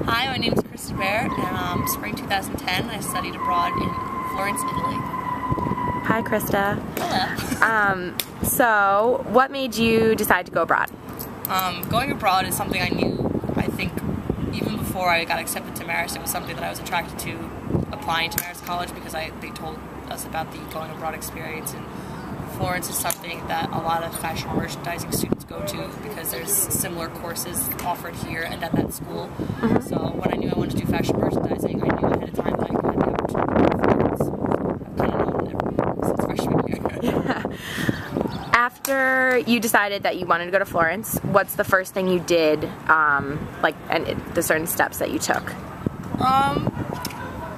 Hi, my name is Krista Bear, and spring 2010 I studied abroad in Florence, Italy. Hi, Krista. Hello. So, what made you decide to go abroad? Going abroad is something I knew, I think, even before I got accepted to Marist. It was something that I was attracted to applying to Marist College because they told us about the going abroad experience, and Florence is something that a lot of fashion merchandising students go to because there's similar courses offered here and at that school. So when I knew I wanted to do fashion merchandising, I knew ahead of time that I had the opportunity to go to Florence. I've kind of known it since freshman year. After you decided that you wanted to go to Florence, what's the first thing you did, and the certain steps that you took?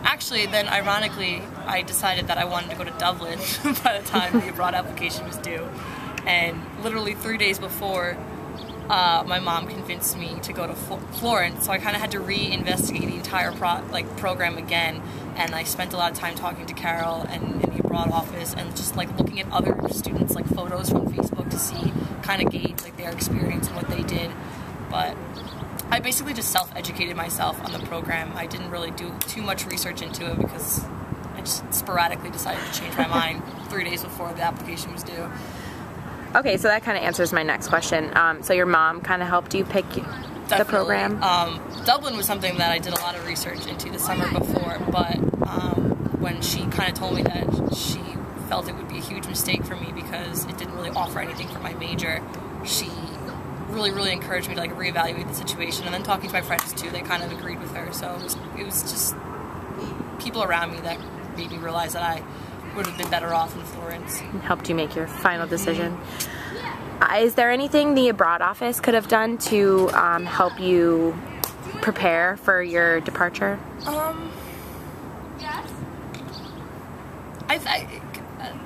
Actually, then ironically, I decided that I wanted to go to Dublin by the time the abroad application was due. And literally 3 days before, my mom convinced me to go to Florence, so I kind of had to re-investigate the entire program again. And I spent a lot of time talking to Carol and in the abroad office, and just like looking at other students' like photos from Facebook to see, kind of gauge like their experience and what they did. But I basically just self-educated myself on the program. I didn't really do too much research into it because I just sporadically decided to change my mind 3 days before the application was due. Okay, so that kind of answers my next question. So your mom kind of helped you pick the program? Dublin was something that I did a lot of research into the summer before, but when she kind of told me that she felt it would be a huge mistake for me because it didn't really offer anything for my major, she really encouraged me to like reevaluate the situation. And then talking to my friends too, they kind of agreed with her. So it was just people around me that made me realize that I would have been better off in Florence. And helped you make your final decision. Is there anything the abroad office could have done to help you prepare for your departure?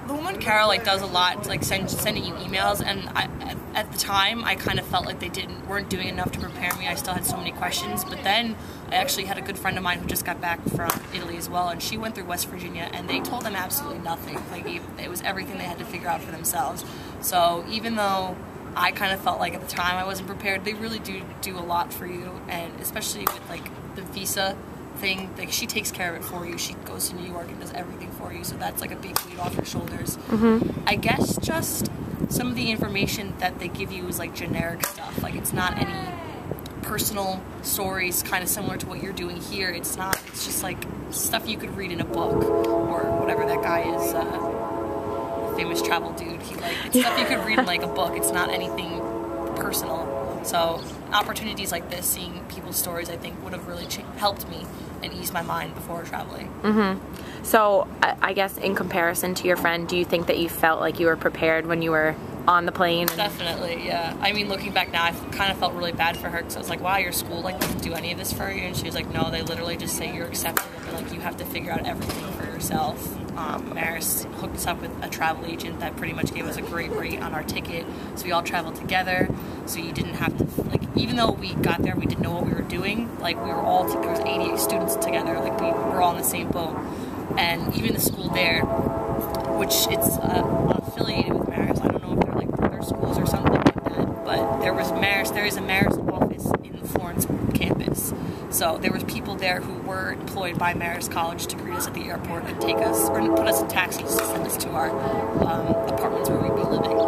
The woman Carol does a lot, sending you emails, and at the time I kind of felt like they weren't doing enough to prepare me. I still had so many questions, but then I actually had a good friend of mine who just got back from Italy as well, and she went through West Virginia, and they told them absolutely nothing. It was everything they had to figure out for themselves. So even though I kind of felt like at the time I wasn't prepared, they really do a lot for you, and especially with the visa thing, she takes care of it for you. She goes to New York and does everything for you, so that's like a big weight off your shoulders. I guess just some of the information that they give you is like generic stuff. It's not any personal stories, kind of similar to what you're doing here. It's just like stuff you could read in a book or whatever that guy is, famous travel dude. It's stuff you could read in a book. It's not anything personal. So opportunities like this, seeing people's stories, I think would have really helped me and eased my mind before traveling. So I guess in comparison to your friend, do you think that you felt like you were prepared when you were on the plane? Definitely, yeah. I mean, looking back now, I kind of felt really bad for her because I was like, wow, your school doesn't do any of this for you? And she was like, no, they literally just say you're accepted, but you have to figure out everything for yourself. Marist hooked us up with a travel agent that pretty much gave us a great rate on our ticket, so we all traveled together, so you didn't have to, even though we got there, we didn't know what we were doing, we were all, there was 88 students together, we were all in the same boat, and even the school there, which it's affiliated with Marist, I don't know if they're brother schools or something like that, but there is a Marist office in the Florence campus. So there was people there who were employed by Marist College to greet us at the airport and take us, or put us in taxis to send us to our apartments where we'd be living.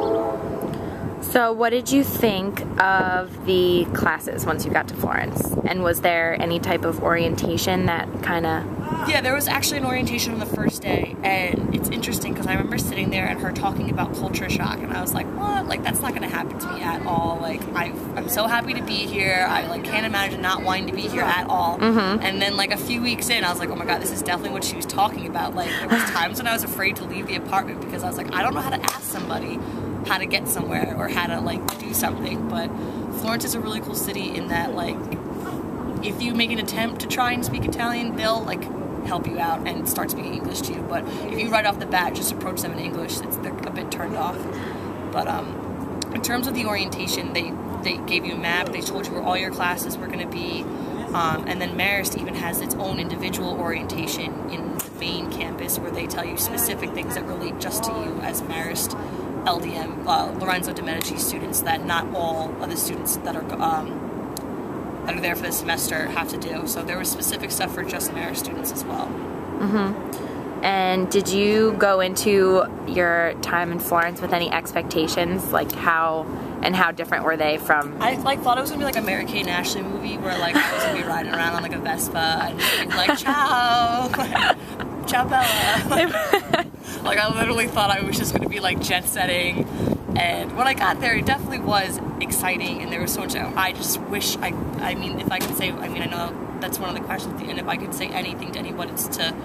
So what did you think of the classes once you got to Florence? And was there any type of orientation that kind of... Yeah, there was actually an orientation on the first day, and it's interesting because I remember sitting there and her talking about culture shock, and I was like, what? That's not going to happen to me at all. I'm so happy to be here. I can't imagine not wanting to be here at all. And then a few weeks in, I was like, oh my god, this is definitely what she was talking about. There was times when I was afraid to leave the apartment because I was like, I don't know how to ask somebody how to get somewhere or how to do something. But Florence is a really cool city in that if you make an attempt to try and speak Italian, they'll help you out and start speaking English to you. But if you right off the bat just approach them in English, they're a bit turned off. But in terms of the orientation, they gave you a map. They told you where all your classes were going to be. And then Marist even has its own individual orientation in the main campus where they tell you specific things that relate just to you as Marist LDM, Lorenzo de Medici students, that not all of the students that are that are there for the semester have to do. So there was specific stuff for just merit students as well. And did you go into your time in Florence with any expectations, like how different were they from? I thought it was gonna be like a Mary Kate and Ashley movie where like I was gonna be riding around on like a Vespa and just being like ciao, ciao Bella. Like I literally thought I was just gonna be like jet setting. And when I got there, it definitely was exciting, and there was so much. I just wish I mean, if I could say, I know that's one of the questions at the end. If I could say anything to anyone, it's to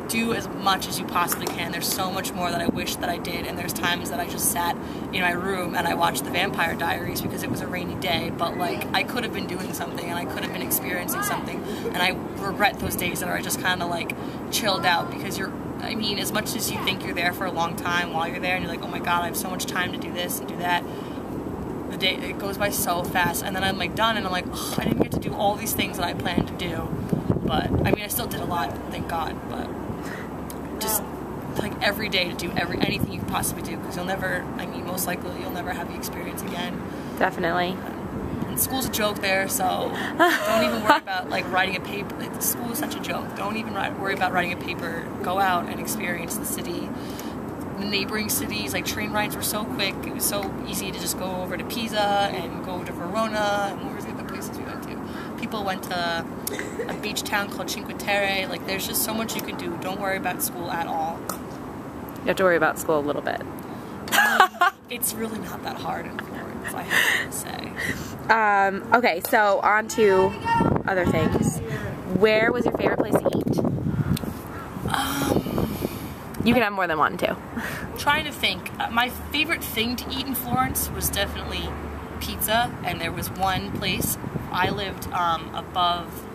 do as much as you possibly can. There's so much more that I wish that I did, and there's times that I just sat in my room and I watched The Vampire Diaries because it was a rainy day, but like I could have been doing something and I could have been experiencing something, and I regret those days that are just kind of like chilled out because as much as you think you're there for a long time, while you're there and you're like, oh my god, I have so much time to do this and do that, the day, it goes by so fast, and then I'm like done and I'm like, oh, I didn't get to do all these things that I planned to do. But I still did a lot, thank God, but just like every day to do anything you can possibly do, because you'll never, most likely you'll never have the experience again. Definitely. And school's a joke there, so don't even worry about like writing a paper. School is such a joke. Don't even worry about writing a paper. Go out and experience the city. The neighboring cities, like train rides were so quick. It was so easy to just go over to Pisa and go to Verona, and what were the other places we went to? People went to a beach town called Cinque Terre. Like there's just so much you can do. Don't worry about school at all. You have to worry about school a little bit. It's really not that hard in Florence, I have to say. Okay, so on to other things. Where was your favorite place to eat? You can have more than one, too. Trying to think. My favorite thing to eat in Florence was definitely pizza, and there was one place. I lived above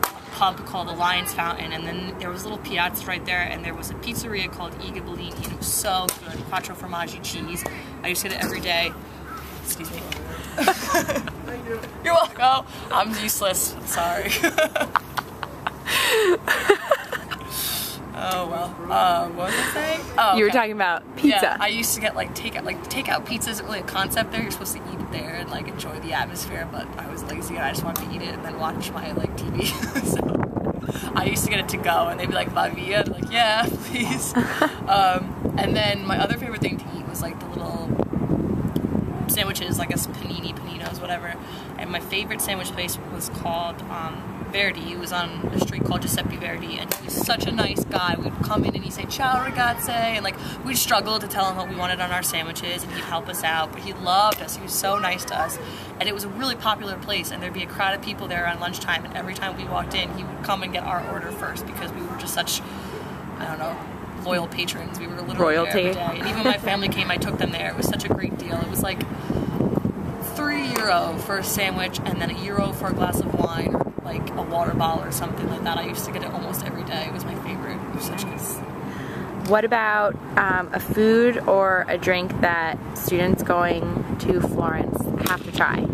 a pub called the Lion's Fountain, and then there was a little piazza right there, and there was a pizzeria called I Gabellini, and it was so good. Quattro formaggi cheese. I used to get it every day. Excuse me. You're welcome. Oh, I'm useless. Sorry. Oh well. What was I saying? Oh, okay. You were talking about pizza. Yeah, I used to get like takeout pizza isn't really a concept there. You're supposed to eat it there and like enjoy the atmosphere, but I was lazy and I just wanted to eat it and then watch my like TV. So I used to get it to go, and they'd be like, "Va via," and like, "Yeah, please." And then my other favorite thing to eat was like the little sandwiches, like a paninos, whatever. And my favorite sandwich place was called Verdi. He was on a street called Giuseppe Verdi, and he was such a nice guy. We'd come in and he'd say ciao ragazze, and like we'd struggle to tell him what we wanted on our sandwiches, and he'd help us out, but he loved us. He was so nice to us, and it was a really popular place, and there'd be a crowd of people there on lunchtime, and every time we walked in, he would come and get our order first because we were just such, I don't know, loyal patrons. We were literally there every day, and even when my family came, I took them there. It was such a great deal. It was like €3 for a sandwich, and then €1 for a glass of wine, or like a water bottle or something like that. I used to get it almost every day. It was my favorite. It was such good. What about a food or a drink that students going to Florence have to try?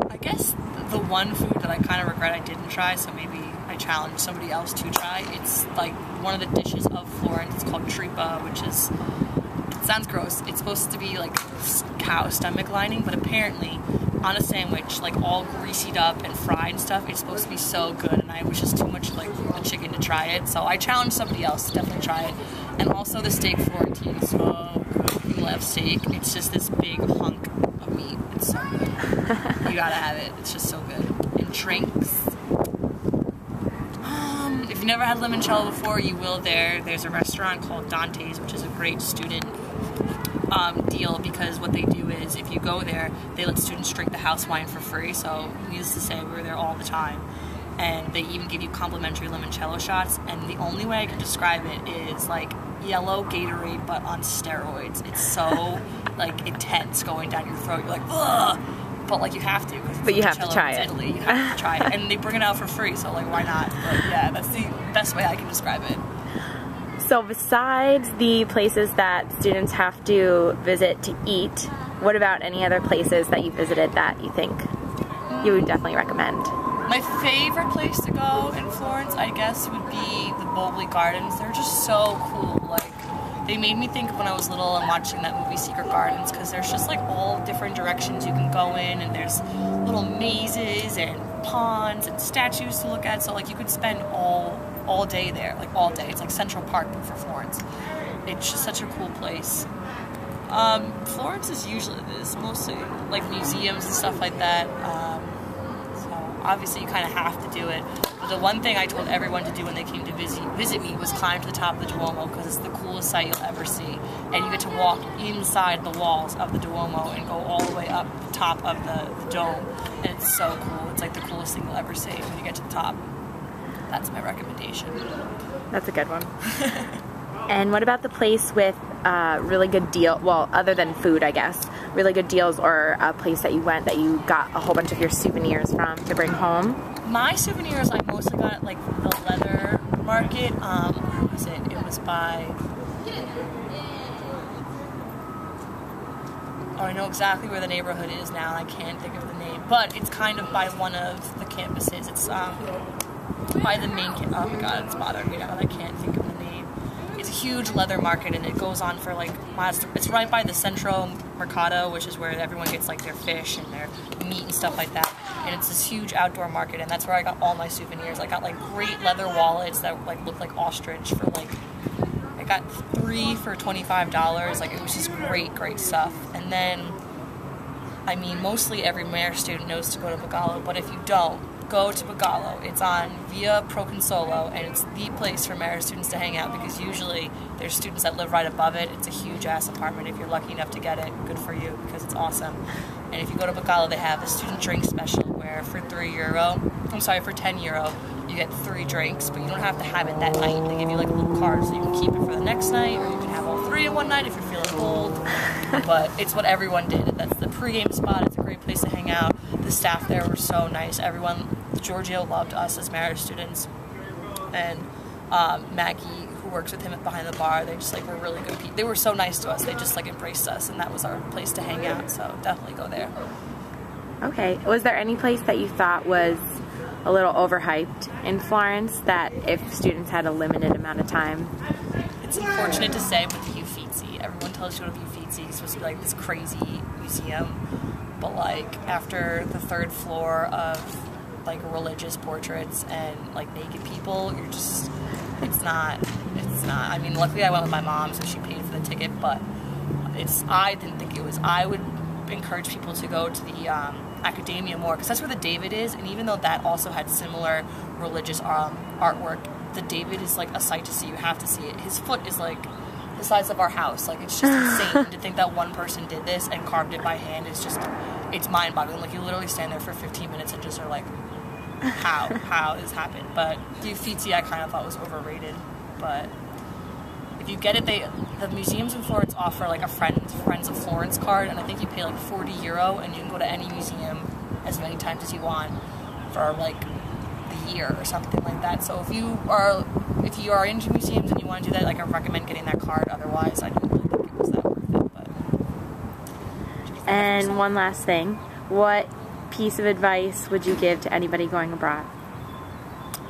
I guess the one food that I kind of regret I didn't try, so maybe I challenge somebody else to try. It's like one of the dishes of Florence. It's called tripa, which is, it sounds gross. It's supposed to be like cow stomach lining, but apparently on a sandwich, like all greasied up and fried and stuff, it's supposed to be so good, and I was just too much like the chicken to try it, so I challenged somebody else to definitely try it. And also the steak Florentine is so good. If you love steak, it's just this big hunk of meat. It's so good. You gotta have it. It's just so good. And drinks. If you've never had limoncello before, you will there. There's a restaurant called Dante's, which is a great student deal, because what they do is if you go there, they let students drink the house wine for free. So needless to say, we're there all the time, and they even give you complimentary limoncello shots. And the only way I can describe it is like yellow Gatorade but on steroids. It's so like intense going down your throat. You're like, ugh, but like you have to. But you have to try it. Italy, you have to try it, and they bring it out for free. So like, why not? But yeah, that's the best way I can describe it. So besides the places that students have to visit to eat, what about any other places that you visited that you think you would definitely recommend? My favorite place to go in Florence, I guess, would be the Boboli Gardens. They're just so cool. Like, they made me think of when I was little and watching that movie Secret Gardens, because there's just like all different directions you can go in, and there's little mazes and ponds and statues to look at, so like you could spend all day there, like all day. It's like Central Park but for Florence. It's just such a cool place. Florence is mostly like museums and stuff like that. So obviously you kind of have to do it. But the one thing I told everyone to do when they came to visit me was climb to the top of the Duomo, because it's the coolest sight you'll ever see. And you get to walk inside the walls of the Duomo and go all the way up the top of the dome. And it's so cool. It's like the coolest thing you'll ever see when you get to the top. That's my recommendation. That's a good one. And what about the place with really good deal, well, other than food, I guess, really good deals, or a place that you went that you got a whole bunch of your souvenirs from to bring home? My souvenirs I mostly got at like the leather market. Where was it? It was by... Oh, I know exactly where the neighborhood is now, and I can't think of the name. But it's kind of by one of the campuses. It's by the main campus. Oh my god, it's bothering me now that I can't think of the name. It's a huge leather market, and it goes on for like miles. It's right by the Centro Mercado, which is where everyone gets like their fish and their meat and stuff like that. And it's this huge outdoor market, and that's where I got all my souvenirs. I got like great leather wallets that like look like ostrich for like, I got 3 for $25. Like, it was just great stuff. And then, I mean, mostly every Marist student knows to go to Bugallo, but if you don't, go to Bugallo. It's on Via Proconsolo, and it's the place for Marist students to hang out, because usually there's students that live right above it. It's a huge ass apartment. If you're lucky enough to get it, good for you, because it's awesome. And if you go to Bugallo, they have a student drink special where for for €10, you get 3 drinks, but you don't have to have it that night. They give you like a little card so you can keep it for the next night, or you can have all 3 in one night if you're feeling bold. But it's what everyone did. That's the pregame spot. It's a great place to hang out. The staff there were so nice. Everyone, Giorgio loved us as Marist students, and Maggie, who works with him behind the bar, they just like were really good people. They were so nice to us. They just like embraced us, and that was our place to hang out. So definitely go there. Okay. Was there any place that you thought was a little overhyped in Florence, that if students had a limited amount of time? It's unfortunate to say, but the Uffizi. Everyone tells you to go to the Uffizi. It's supposed to be like this crazy museum, but like after the 3rd floor of like religious portraits and like naked people, you're just, it's not, I mean, luckily I went with my mom, so she paid for the ticket, but I didn't think it was. I would encourage people to go to the Academia more, because that's where the David is, and even though that also had similar religious artwork, the David is like a sight to see. You have to see it. His foot is like the size of our house. Like, it's just insane to think that one person did this and carved it by hand. It's just, it's mind-boggling. Like, you literally stand there for 15 minutes and just are like, how this happened? But the Uffizi I kind of thought was overrated. But if you get it, the museums in Florence offer like a Friends of Florence card, and I think you pay like €40 and you can go to any museum as many times as you want for like the year or something like that. So if you are into museums and you want to do that, like, I recommend getting that card. Otherwise, I don't really think it was that worth it. But and one last thing, what piece of advice would you give to anybody going abroad?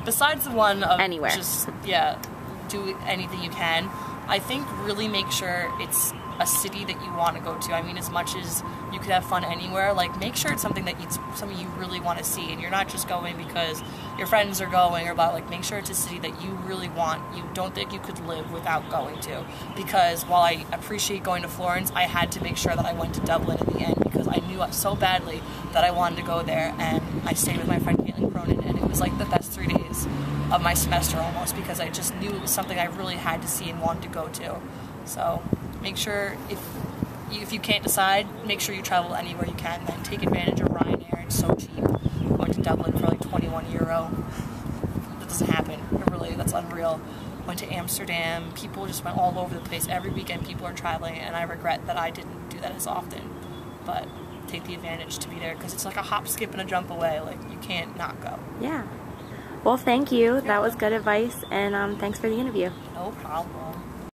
Besides the one of anywhere, just do anything you can. I think really make sure it's a city that you want to go to. I mean, as much as you could have fun anywhere, like, make sure it's something that something you really want to see, and you're not just going because your friends are going, or about, like, make sure it's a city that you really want, you don't think you could live without going to. Because while I appreciate going to Florence, I had to make sure that I went to Dublin in the end, because I knew so badly that I wanted to go there, and I stayed with my friend Caitlin Cronin, and it was like the best 3 days of my semester almost, because I just knew it was something I really had to see and wanted to go to. So make sure, if you can't decide, make sure you travel anywhere you can, then take advantage of Ryanair. It's so cheap. Going to Dublin for like €21. That doesn't happen. That's unreal. Went to Amsterdam. People just went all over the place. Every weekend people are traveling, and I regret that I didn't do that as often. But take the advantage to be there, because it's like a hop, skip, and a jump away. Like, you can't not go. Yeah. Well, thank you. That was good advice, and thanks for the interview. No problem.